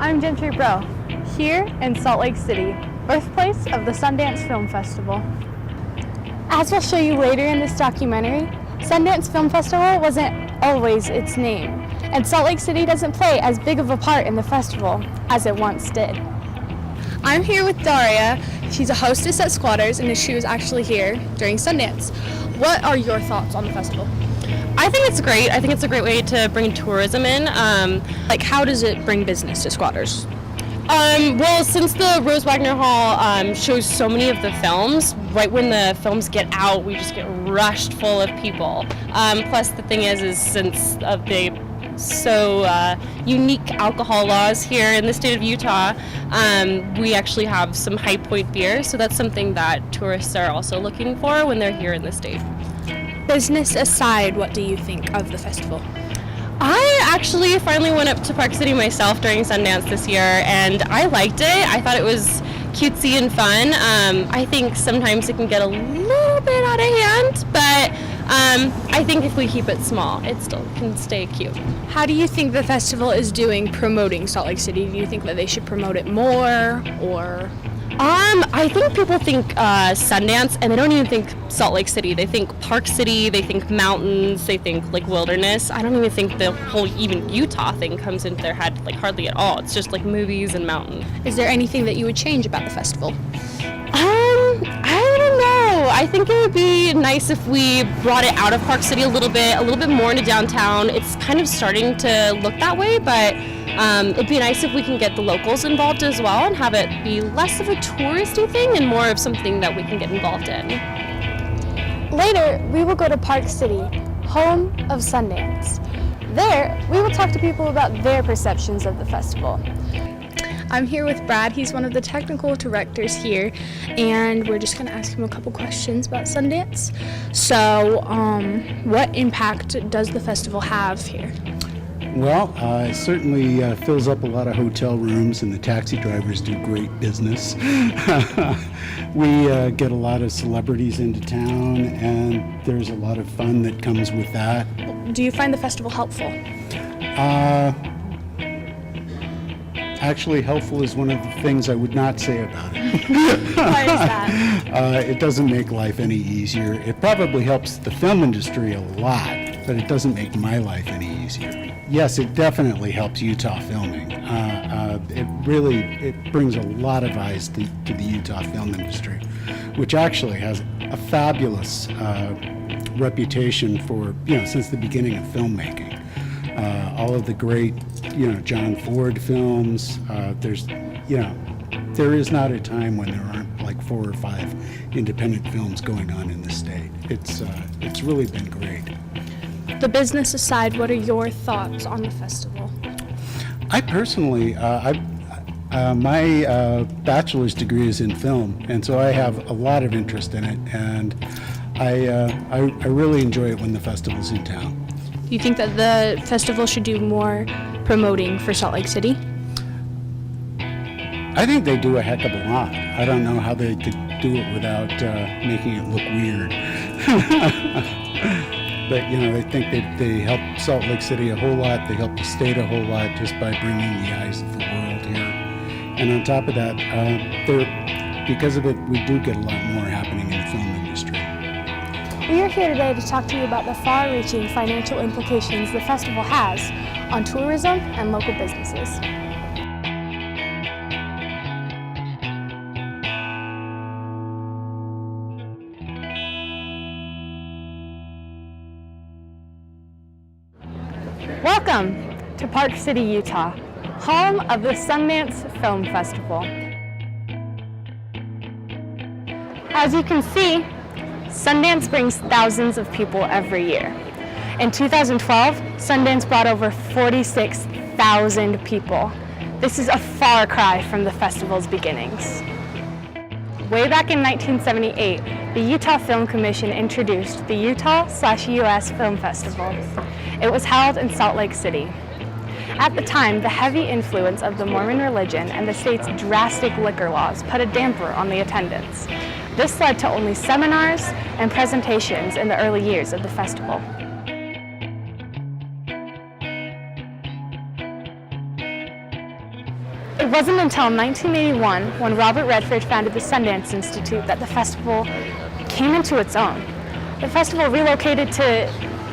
I'm Gentry Bro, here in Salt Lake City, birthplace of the Sundance Film Festival. As we'll show you later in this documentary, Sundance Film Festival wasn't always its name, and Salt Lake City doesn't play as big of a part in the festival as it once did. I'm here with Daria. She's a hostess at Squatters, and she was actually here during Sundance. What are your thoughts on the festival? I think it's great. I think it's a great way to bring tourism in. How does it bring business to Squatters? Well, since the Rose Wagner Hall shows so many of the films, right when the films get out, we just get rushed full of people. Plus, the thing is since of the unique alcohol laws here in the state of Utah, we actually have some High Point beer, so that's something that tourists are also looking for when they're here in the state. Business aside, what do you think of the festival? I actually finally went up to Park City myself during Sundance this year, and I liked it. I thought it was cutesy and fun. I think sometimes it can get a little bit out of hand, but I think if we keep it small, it still can stay cute. How do you think the festival is doing promoting Salt Lake City? Do you think that they should promote it more, or? I think people think Sundance, and they don't even think Salt Lake City. They think Park City, they think mountains, they think like wilderness. I don't even think the whole even Utah thing comes into their head like hardly at all. It's just like movies and mountain. Is there anything that you would change about the festival? I don't know. I think it would be nice if we brought it out of Park City a little bit more into downtown. It's kind of starting to look that way, but it'd be nice if we can get the locals involved as well and have it be less of a touristy thing and more of something that we can get involved in. Later, we will go to Park City, home of Sundance. There, we will talk to people about their perceptions of the festival. I'm here with Brad. He's one of the technical directors here, and we're just going to ask him a couple questions about Sundance. So, what impact does the festival have here? Well, it certainly fills up a lot of hotel rooms, and the taxi drivers do great business. We get a lot of celebrities into town, and there's a lot of fun that comes with that. Do you find the festival helpful? Actually, helpful is one of the things I would not say about it. Why is that? It doesn't make life any easier. It probably helps the film industry a lot, but it doesn't make my life any easier. Yes, it definitely helps Utah filming. It brings a lot of eyes to the Utah film industry, which actually has a fabulous reputation for, since the beginning of filmmaking. All of the great, John Ford films. There is not a time when there aren't like 4 or 5 independent films going on in the state. It's really been great. The business aside, what are your thoughts on the festival? I personally, my bachelor's degree is in film, and so I have a lot of interest in it, and I really enjoy it when the festival's in town. Do you think that the festival should do more promoting for Salt Lake City? I think they do a heck of a lot. I don't know how they could do it without making it look weird. But, I think they help Salt Lake City a whole lot. They help the state a whole lot just by bringing the eyes of the world here. And on top of that, because of it, we do get a lot more happening in the film industry. We are here today to talk to you about the far-reaching financial implications the festival has on tourism and local businesses. Welcome to Park City, Utah, home of the Sundance Film Festival. As you can see, Sundance brings thousands of people every year. In 2012, Sundance brought over 46,000 people. This is a far cry from the festival's beginnings. Way back in 1978, the Utah Film Commission introduced the Utah/US Film Festival. It was held in Salt Lake City. At the time, the heavy influence of the Mormon religion and the state's drastic liquor laws put a damper on the attendance. This led to only seminars and presentations in the early years of the festival. wasn't until 1981, when Robert Redford founded the Sundance Institute, that the festival came into its own. The festival relocated to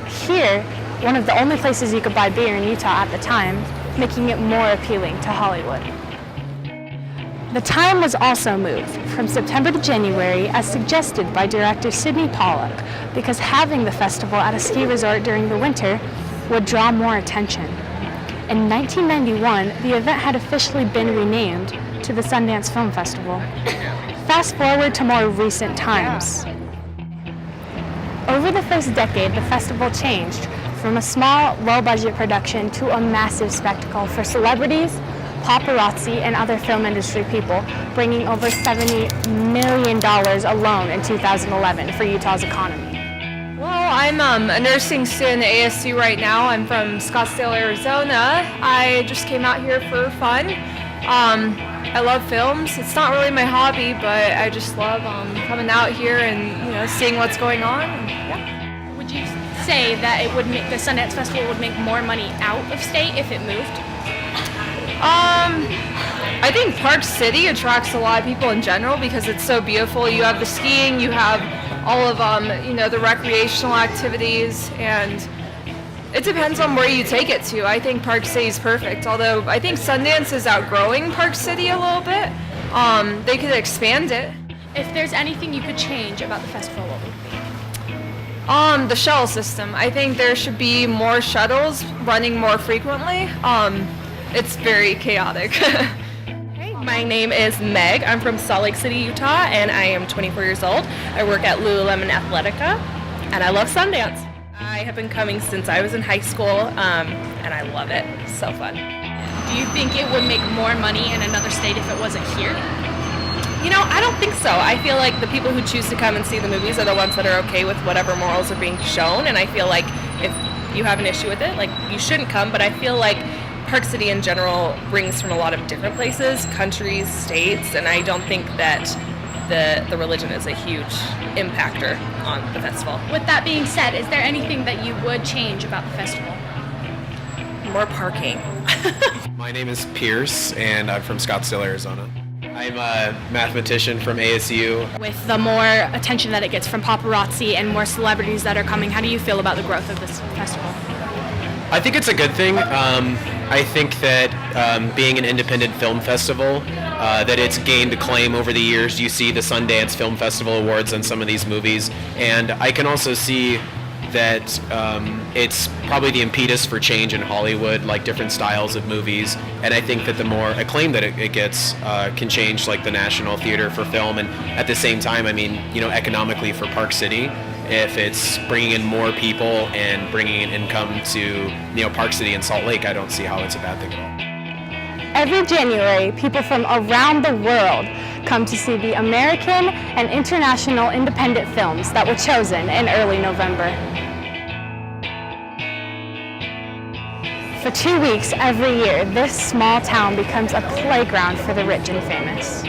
here, one of the only places you could buy beer in Utah at the time, making it more appealing to Hollywood. The time was also moved from September to January, as suggested by director Sidney Pollack, because having the festival at a ski resort during the winter would draw more attention. In 1991, the event had officially been renamed to the Sundance Film Festival. Fast forward to more recent times. Over the first decade, the festival changed from a small, low-budget production to a massive spectacle for celebrities, paparazzi, and other film industry people, bringing over $70 million alone in 2011 for Utah's economy. Well, I'm a nursing student at ASU right now. I'm from Scottsdale, Arizona. I just came out here for fun. I love films. It's not really my hobby, but I just love coming out here and seeing what's going on. And, yeah. Would you say that it would make the Sundance Festival would make more money out of state if it moved? I think Park City attracts a lot of people in general because it's so beautiful. You have the skiing, you have all of the recreational activities, and it depends on where you take it to. I think Park City is perfect, although I think Sundance is outgrowing Park City a little bit. They could expand it. If there's anything you could change about the festival, what would it be? The shuttle system. I think there should be more shuttles running more frequently. It's very chaotic. My name is Meg. I'm from Salt Lake City, Utah, and I am 24 years old. I work at Lululemon Athletica, and I love Sundance. I have been coming since I was in high school, and I love it. It's so fun. Do you think it would make more money in another state if it wasn't here? I don't think so. I feel like the people who choose to come and see the movies are the ones that are okay with whatever morals are being shown, and I feel like if you have an issue with it, you shouldn't come, but I feel like Park City in general brings from a lot of different places, countries, states, and I don't think that the religion is a huge impactor on the festival. With that being said, is there anything that you would change about the festival? More parking. My name is Pierce, and I'm from Scottsdale, Arizona. I'm a mathematician from ASU. With the more attention that it gets from paparazzi and more celebrities that are coming, how do you feel about the growth of this festival? I think it's a good thing. I think that being an independent film festival, that it's gained acclaim over the years. You see the Sundance Film Festival Awards on some of these movies, and I can also see that it's probably the impetus for change in Hollywood, like different styles of movies, and I think that the more acclaim that it gets can change the national theater for film, and at the same time, economically for Park City, if it's bringing in more people and bringing in income to Park City and Salt Lake, I don't see how it's a bad thing at all. Every January, people from around the world come to see the American and international independent films that were chosen in early November. For 2 weeks every year, this small town becomes a playground for the rich and famous.